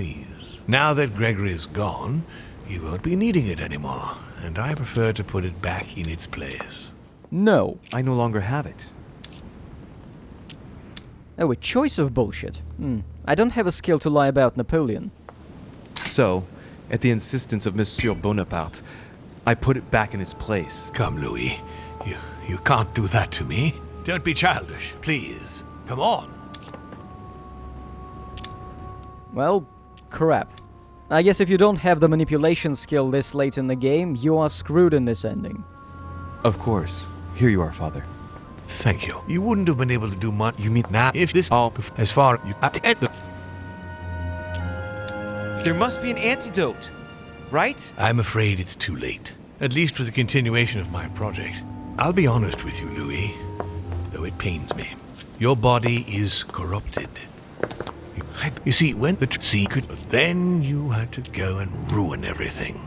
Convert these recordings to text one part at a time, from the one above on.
please. Now that Gregory's gone, you won't be needing it anymore, and I prefer to put it back in its place. No. I no longer have it. Oh, a choice of bullshit. I don't have a skill to lie about Napoleon. So, at the insistence of Monsieur Bonaparte, I put it back in its place. Come, Louis. You can't do that to me. Don't be childish, please. Come on. Well, crap. I guess if you don't have the manipulation skill this late in the game, you are screwed in this ending. Of course. Here you are, Father. Thank you. You wouldn't have been able to do much. You mean Now, if this all as far you There must be an antidote, right? I'm afraid it's too late. At least for the continuation of my project. I'll be honest with you, Louis, though it pains me. Your body is corrupted. You see, when the secret, then you had to go and ruin everything.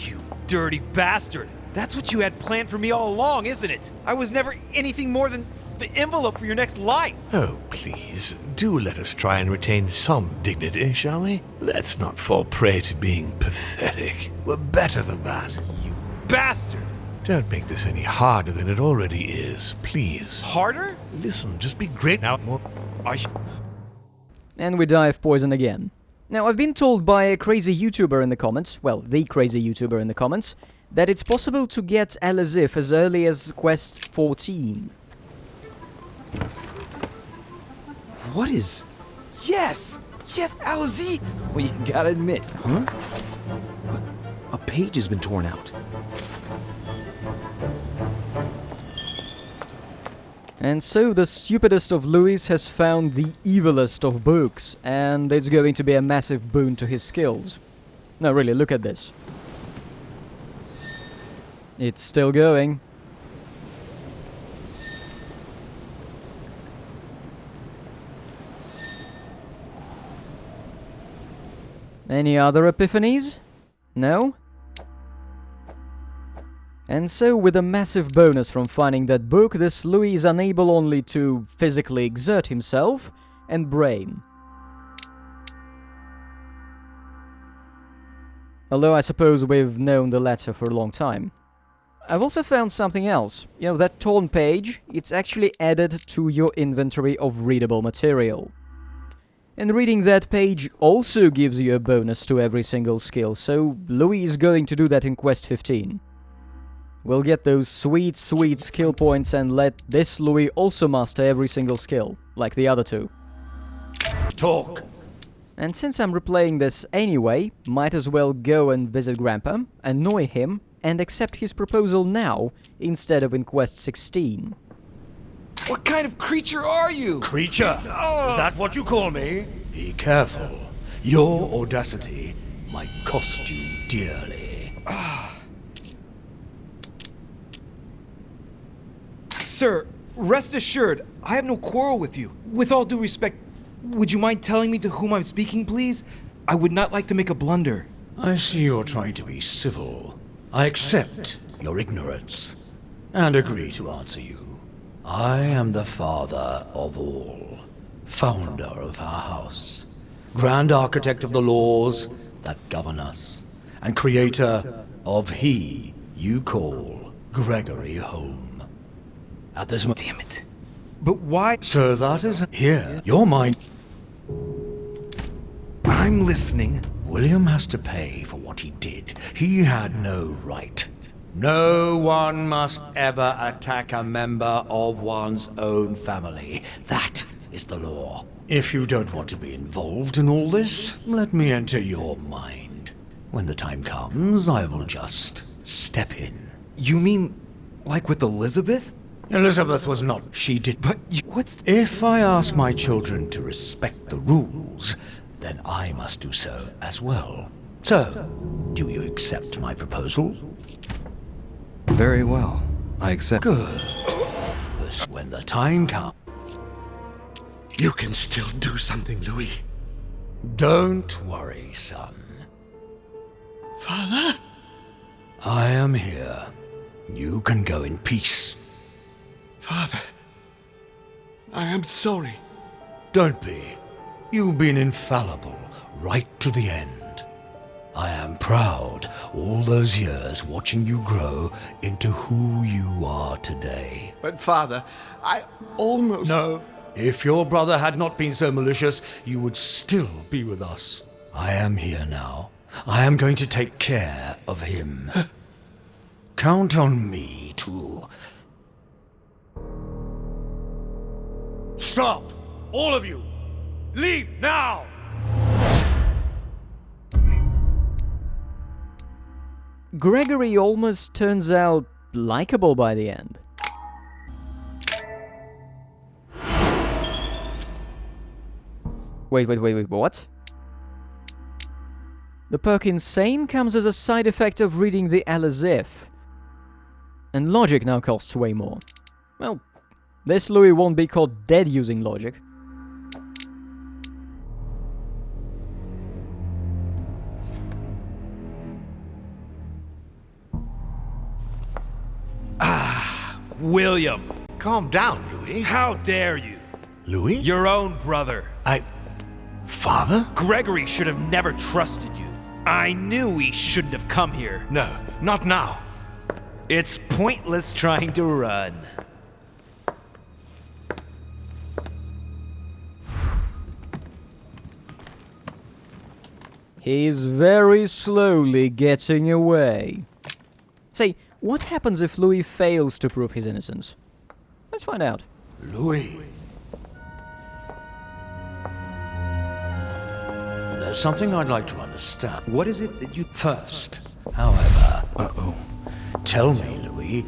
You dirty bastard! That's what you had planned for me all along, isn't it? I was never anything more than the envelope for your next life. Oh, please, do let us try and retain some dignity, shall we? Let's not fall prey to being pathetic. We're better than that. You bastard! Don't make this any harder than it already is, please. Harder? Listen, just be great now. And we die of poison again. Now, I've been told by a crazy YouTuber in the comments, well, the crazy YouTuber in the comments, that it's possible to get Al-Azif as early as Quest 14. What is... Yes! Yes, Al-Azif! Well, you gotta admit. Huh? A page has been torn out. And so the stupidest of Louis has found the evilest of books, and it's going to be a massive boon to his skills. No, really, look at this. It's still going. Any other epiphanies? No? And so, with a massive bonus from finding that book, this Louis is unable only to physically exert himself and brain. Although I suppose we've known the latter for a long time. I've also found something else. You know, that torn page, it's actually added to your inventory of readable material. And reading that page also gives you a bonus to every single skill, so Louis is going to do that in Quest 15. We'll get those sweet, sweet skill points and let this Louis also master every single skill, like the other two. Talk! And since I'm replaying this anyway, might as well go and visit Grandpa, annoy him, and accept his proposal now, instead of in Quest 16. What kind of creature are you? Creature? Is that what you call me? Be careful. Your audacity might cost you dearly. Sir, rest assured, I have no quarrel with you. With all due respect, would you mind telling me to whom I'm speaking, please? I would not like to make a blunder. I see you're trying to be civil. I accept your ignorance and agree to answer you. I am the father of all, founder of our house, grand architect of the laws that govern us, and creator of he you call Gregory home. At this moment... Damn it. But why? So that is here. Your mind... I'm listening. William has to pay for what he did. He had no right. No one must ever attack a member of one's own family. That is the law. If you don't want to be involved in all this, let me enter your mind. When the time comes, I will just step in. You mean, like with Elizabeth? Elizabeth was not. She did. But what's... If I ask my children to respect the rules, then I must do so as well. So, do you accept my proposal? Very well. I accept. Good. When the time comes... You can still do something, Louis. Don't worry, son. Father? I am here. You can go in peace. Father, I am sorry. Don't be. You've been infallible right to the end. I am proud all those years watching you grow into who you are today. But Father, I almost... No, if your brother had not been so malicious, you would still be with us. I am here now. I am going to take care of him. Count on me to... Stop! All of you! Leave now! Gregory almost turns out likable by the end. Wait, what? The perk Insane comes as a side effect of reading the L as if. And logic now costs way more. Well, this Louis won't be caught dead using logic. William, Calm down, Louis. how dare you? Louis? Your own brother. Father? Gregory should have never trusted you. I knew he shouldn't have come here. No, not now. It's pointless trying to run. He's very slowly getting away. Say, what happens if Louis fails to prove his innocence? Let's find out. Louis. There's something I'd like to understand. What is it that you... First, however... Tell me, Louis.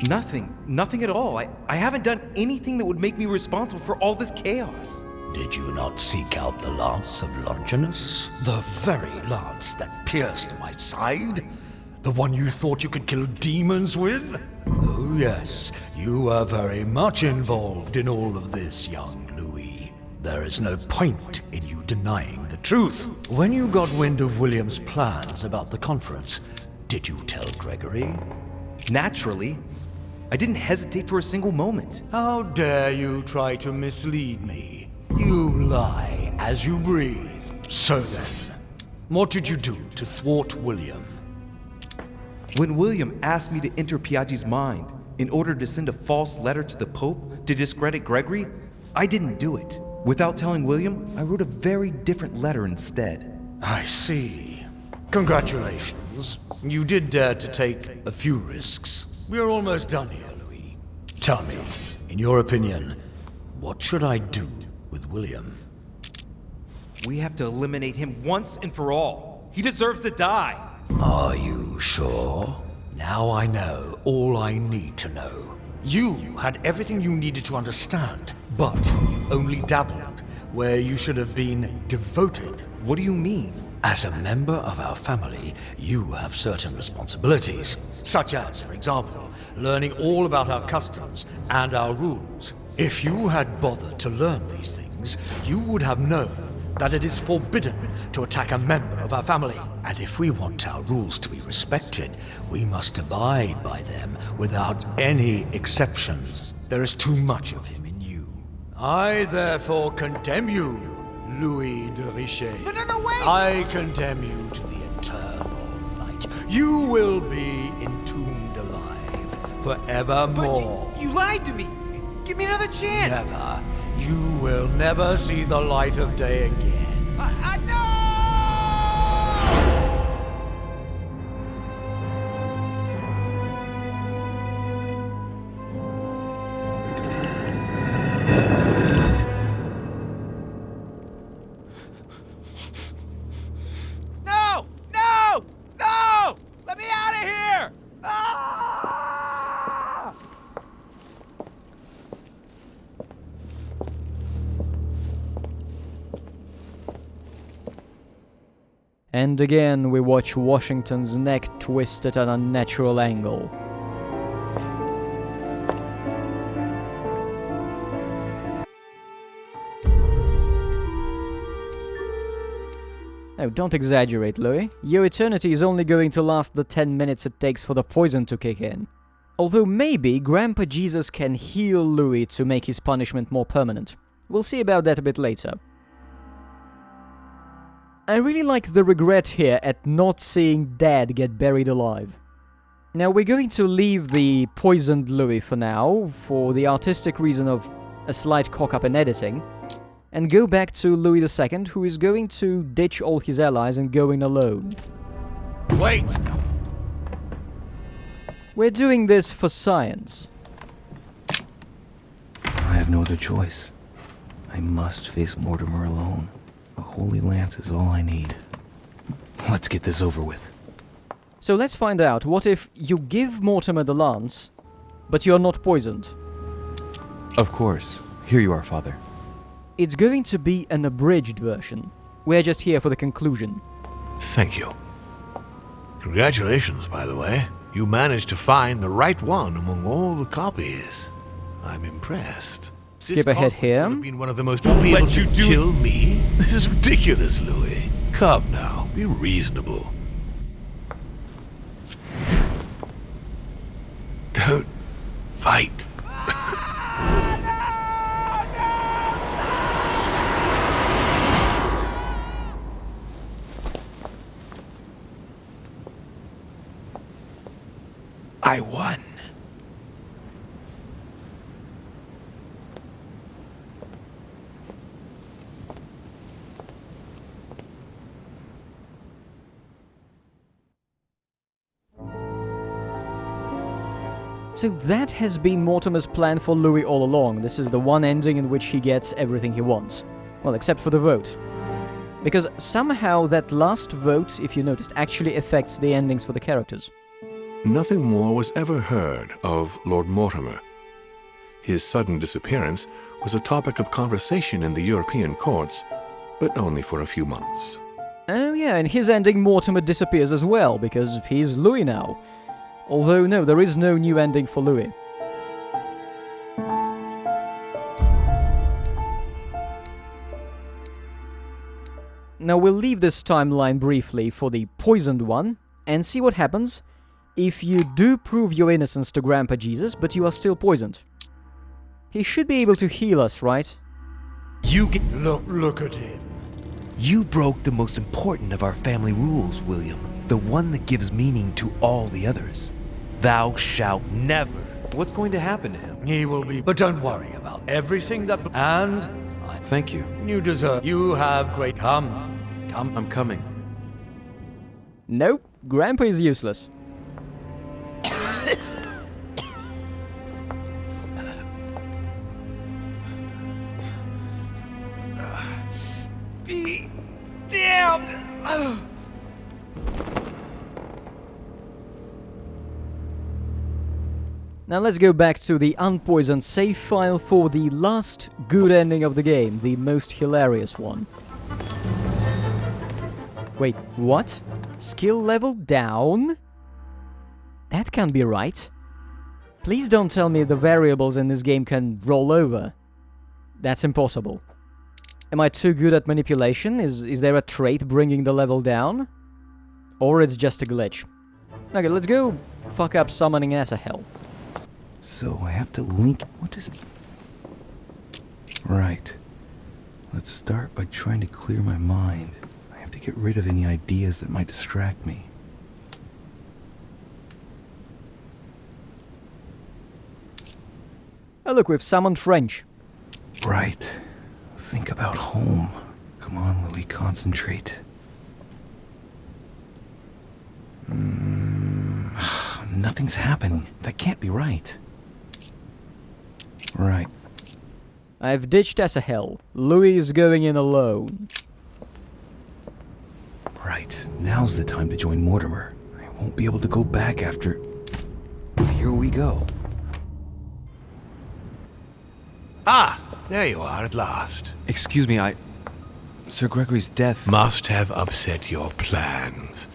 Nothing. Nothing at all. I haven't done anything that would make me responsible for all this chaos. Did you not seek out the lance of Longinus? The very lance that pierced my side? The one you thought you could kill demons with? Oh yes, you were very much involved in all of this, young Louis. There is no point in you denying the truth. When you got wind of William's plans about the conference, did you tell Gregory? Naturally. I didn't hesitate for a single moment. How dare you try to mislead me? You lie as you breathe. So then, what did you do to thwart William? When William asked me to enter Piaggi's mind in order to send a false letter to the Pope to discredit Gregory, I didn't do it. Without telling William, I wrote a very different letter instead. I see. Congratulations. You did dare to take a few risks. We're almost done here, Louis. Tell me, in your opinion, what should I do with William? We have to eliminate him once and for all. He deserves to die. Are you sure? Now I know all I need to know. You had everything you needed to understand, but you only dabbled where you should have been devoted. What do you mean? As a member of our family, you have certain responsibilities, such as, for example, learning all about our customs and our rules. If you had bothered to learn these things, you would have known that it is forbidden to attack a member of our family. And if we want our rules to be respected, we must abide by them without any exceptions. There is too much of him in you. I therefore condemn you, Louis de Richet. No, wait! I condemn you to the eternal night. You will be entombed alive forevermore. But you lied to me. Give me another chance. Never. You will never see the light of day again. No! No! No! No! Let me out of here! Ah! And again we watch Washington's neck twist at an unnatural angle. Now, don't exaggerate, Louis. Your eternity is only going to last the 10 minutes it takes for the poison to kick in. Although maybe Grandpa Jesus can heal Louis to make his punishment more permanent. We'll see about that a bit later. I really like the regret here at not seeing Dad get buried alive. Now we're going to leave the poisoned Louis for now, for the artistic reason of a slight cock-up in editing, and go back to Louis II, who is going to ditch all his allies and go in alone. Wait! We're doing this for science. I have no other choice. I must face Mortimer alone. A holy lance is all I need. Let's get this over with. So let's find out, what if you give Mortimer the lance, but you're not poisoned? Of course. Here you are, Father. It's going to be an abridged version. We're just here for the conclusion. Thank you. Congratulations, by the way. You managed to find the right one among all the copies. I'm impressed. Skip ahead here. Would have been one of the most people to kill me. This is ridiculous, Louis. Come now, be reasonable. Don't fight. I won. So that has been Mortimer's plan for Louis all along. This is the one ending in which he gets everything he wants. Well, except for the vote. Because somehow that last vote, if you noticed, actually affects the endings for the characters. Nothing more was ever heard of Lord Mortimer. His sudden disappearance was a topic of conversation in the European courts, but only for a few months. Oh yeah, in his ending Mortimer disappears as well, because he's Louis now. Although no, there is no new ending for Louis. Now we'll leave this timeline briefly for the poisoned one, and see what happens if you do prove your innocence to Grandpa Jesus, but you are still poisoned. He should be able to heal us, right? Look at him. You broke the most important of our family rules, William. The one that gives meaning to all the others. Thou shalt never. What's going to happen to him? He will be... But don't worry about everything that... And... Thank you. You deserve... You have great... Come. I'm coming. Nope, Grandpa is useless. Be damned! Now let's go back to the unpoisoned save file for the last good ending of the game, the most hilarious one. Wait, what? Skill level down? That can't be right. Please don't tell me the variables in this game can roll over. That's impossible. Am I too good at manipulation? Is there a trait bringing the level down? Or it's just a glitch? Okay, let's go fuck up summoning as a hell. So I have to link... What is... Right. Let's start by trying to clear my mind. I have to get rid of any ideas that might distract me. Oh look, we've summoned French. Right. Think about home. Come on, Louis, concentrate. Nothing's happening. That can't be right. Right. I've ditched Asahel. Louis is going in alone. Right. Now's the time to join Mortimer. I won't be able to go back after... Here we go. Ah, there you are at last. Excuse me, Sir Gregory's death... Must have upset your plans.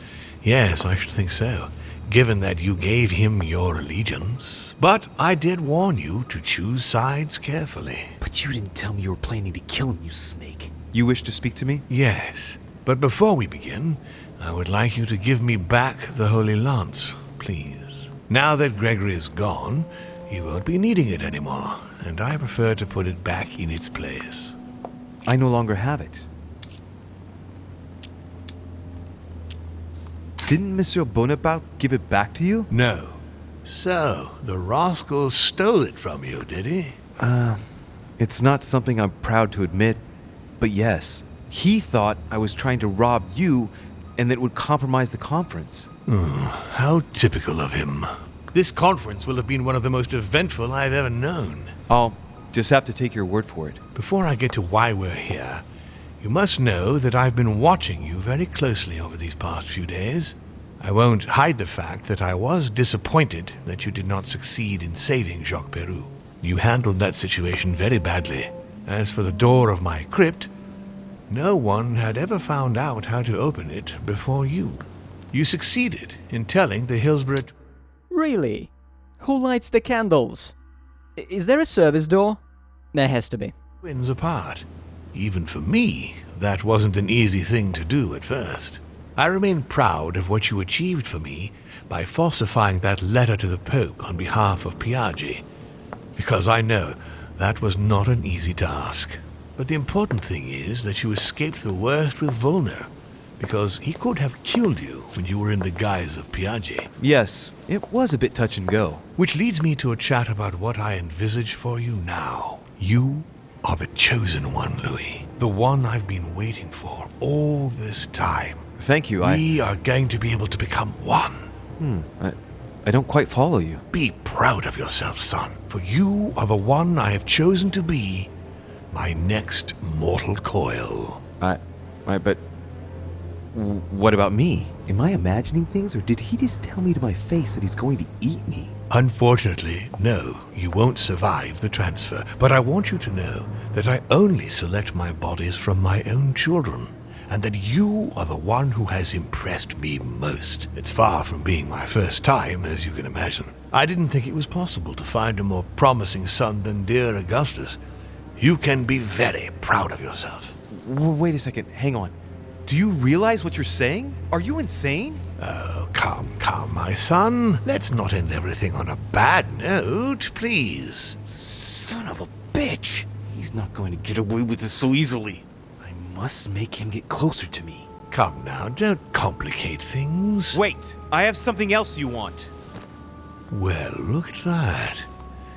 Yes, I should think so, given that you gave him your allegiance. But I did warn you to choose sides carefully. But you didn't tell me you were planning to kill him, you snake. You wish to speak to me? Yes, but before we begin, I would like you to give me back the Holy Lance, please. Now that Gregory is gone, you won't be needing it anymore. and I prefer to put it back in its place. I no longer have it. Didn't Monsieur Bonaparte give it back to you? No. So, the rascal stole it from you, did he? It's not something I'm proud to admit, but yes. He thought I was trying to rob you and that it would compromise the conference. How typical of him. This conference will have been one of the most eventful I've ever known. I'll just have to take your word for it. Before I get to why we're here, you must know that I've been watching you very closely over these past few days. I won't hide the fact that I was disappointed that you did not succeed in saving Jacques Peroux. You handled that situation very badly. As for the door of my crypt, no one had ever found out how to open it before you. You succeeded in telling the Hillsborough... Really? Who lights the candles? Is there a service door? There has to be. twins apart. Even for me, that wasn't an easy thing to do at first. I remain proud of what you achieved for me by falsifying that letter to the Pope on behalf of Piaggi, because I know that was not an easy task. But the important thing is that you escaped the worst with Volner, because he could have killed you when you were in the guise of Piaggi. Yes, it was a bit touch and go. Which leads me to a chat about what I envisage for you now. You are the chosen one, Louis. The one I've been waiting for all this time. Thank you, We are going to be able to become one. I don't quite follow you. Be proud of yourself, son, for you are the one I have chosen to be my next mortal coil. But what about me? Am I imagining things, or did he just tell me to my face that he's going to eat me? Unfortunately, no, you won't survive the transfer, but I want you to know that I only select my bodies from my own children, and that you are the one who has impressed me most. It's far from being my first time, as you can imagine. I didn't think it was possible to find a more promising son than dear Augustus. You can be very proud of yourself. Wait a second, hang on. Do you realize what you're saying? Are you insane? Oh, come, my son. Let's not end everything on a bad note, please. Son of a bitch! He's not going to get away with this so easily. I must make him get closer to me. Come now, don't complicate things. Wait, I have something else you want. Well, look at that.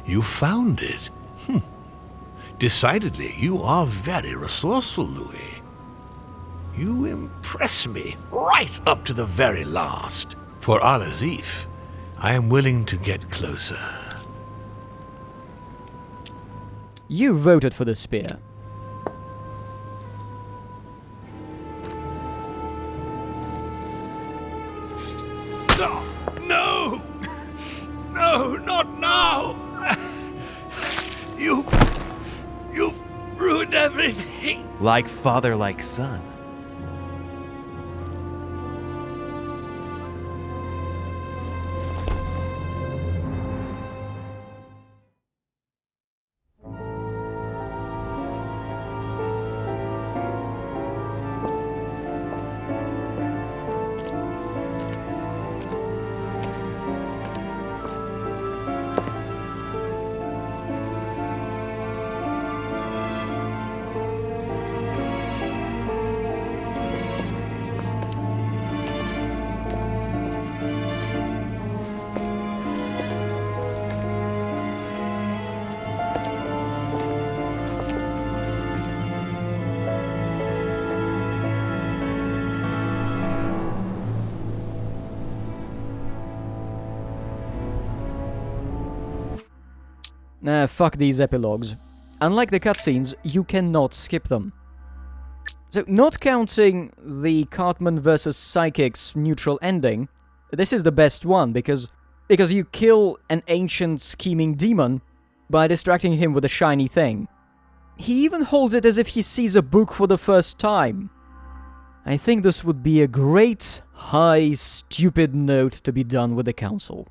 You found it. Decidedly, you are very resourceful, Louis. You impress me right up to the very last. For Al-Azif, I am willing to get closer. You voted for the spear. No! No, not now! You've ruined everything! Like father, like son. Nah, fuck these epilogues. Unlike the cutscenes, you cannot skip them. So, not counting the Cartman versus Psychics neutral ending, this is the best one, because you kill an ancient scheming demon by distracting him with a shiny thing. He even holds it as if he sees a book for the first time. I think this would be a great, high, stupid note to be done with the Council.